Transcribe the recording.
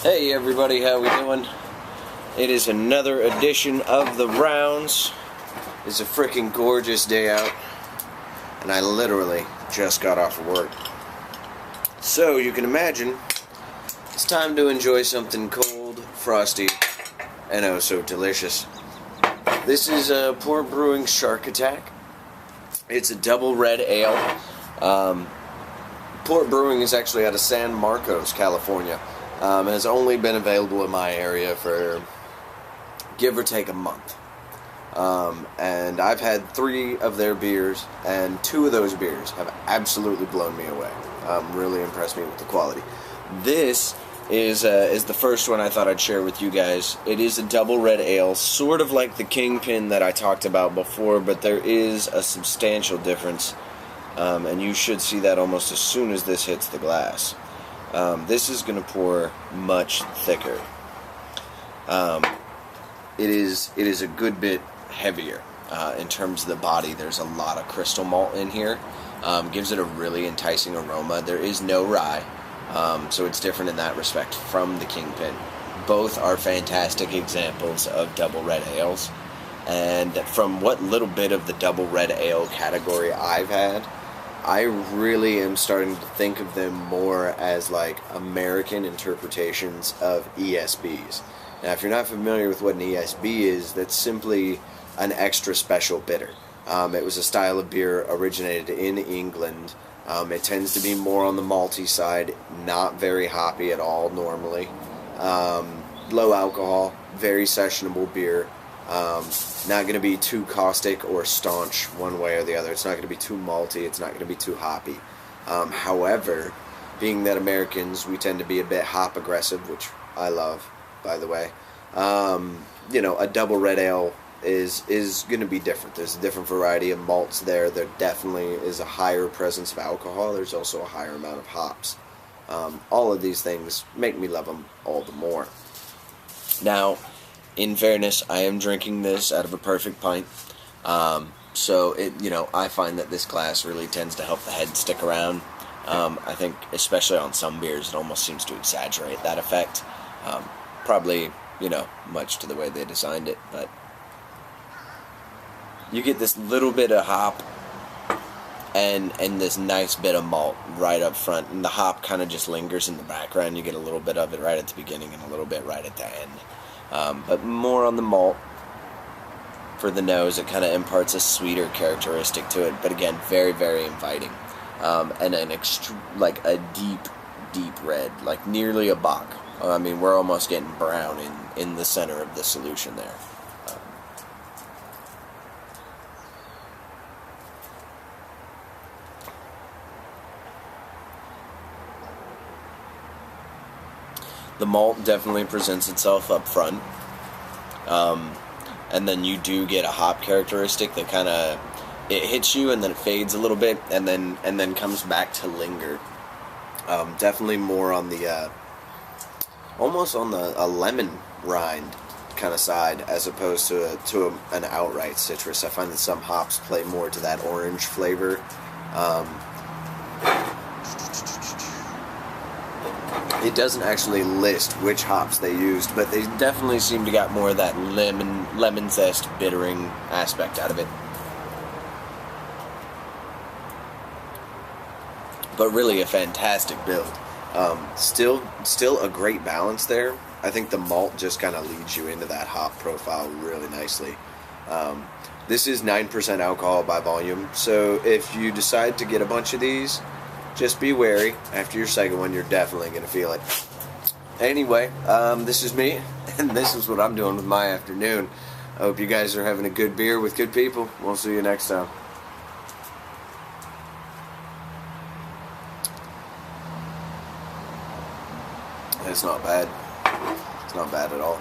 Hey everybody, how we doing? It is another edition of The Rounds. It's a freaking gorgeous day out, and I literally just got off of work. So you can imagine, it's time to enjoy something cold, frosty, and oh so delicious. This is a Port Brewing Shark Attack. It's a double red ale. Port Brewing is actually out of San Marcos, California. Has only been available in my area for give or take a month. And I've had 3 of their beers, and 2 of those beers have absolutely blown me away. Really impressed me with the quality. This is the first one I thought I'd share with you guys. It is a double red ale, sort of like the Kingpin that I talked about before, but there is a substantial difference, and you should see that almost as soon as this hits the glass. This is going to pour much thicker. It is a good bit heavier in terms of the body. There's a lot of crystal malt in here. Gives it a really enticing aroma. There is no rye, so it's different in that respect from the Kingpin. Both are fantastic examples of double red ales. And from what little bit of the double red ale category I've had, I really am starting to think of them more as like American interpretations of ESBs. Now, if you're not familiar with what an ESB is, that's simply an extra special bitter. It was a style of beer originated in England. It tends to be more on the malty side, not very hoppy at all normally. Low alcohol, very sessionable beer. Not going to be too caustic or staunch one way or the other. It's not going to be too malty. It's not going to be too hoppy. However, being that Americans, we tend to be a bit hop aggressive, which I love, by the way. A double red ale is going to be different. There's a different variety of malts there. There definitely is a higher presence of alcohol. There's also a higher amount of hops. All of these things make me love them all the more. Now, in fairness, I am drinking this out of a perfect pint, so I find that this glass really tends to help the head stick around. I think, especially on some beers, it almost seems to exaggerate that effect. Probably, much to the way they designed it, but you get this little bit of hop and this nice bit of malt right up front, and the hop kind of just lingers in the background. You get a little bit of it right at the beginning and a little bit right at the end. But more on the malt for the nose. It kind of imparts a sweeter characteristic to it, but again, very, very inviting. And like a deep red, like nearly a bock. I mean, we're almost getting brown in the center of the solution there. The malt definitely presents itself up front, and then you do get a hop characteristic that kind of, it hits you and then it fades a little bit and then comes back to linger. Definitely more on the almost on a lemon rind kind of side as opposed to an outright citrus. I find that some hops play more to that orange flavor. It doesn't actually list which hops they used, but they definitely seem to got more of that lemon zest bittering aspect out of it. But really a fantastic build. Still a great balance there. I think the malt just kind of leads you into that hop profile really nicely. This is 9% alcohol by volume, so if you decide to get a bunch of these, just be wary. After your second one, you're definitely going to feel it. Anyway, this is me, and this is what I'm doing with my afternoon. I hope you guys are having a good beer with good people. We'll see you next time. It's not bad. It's not bad at all.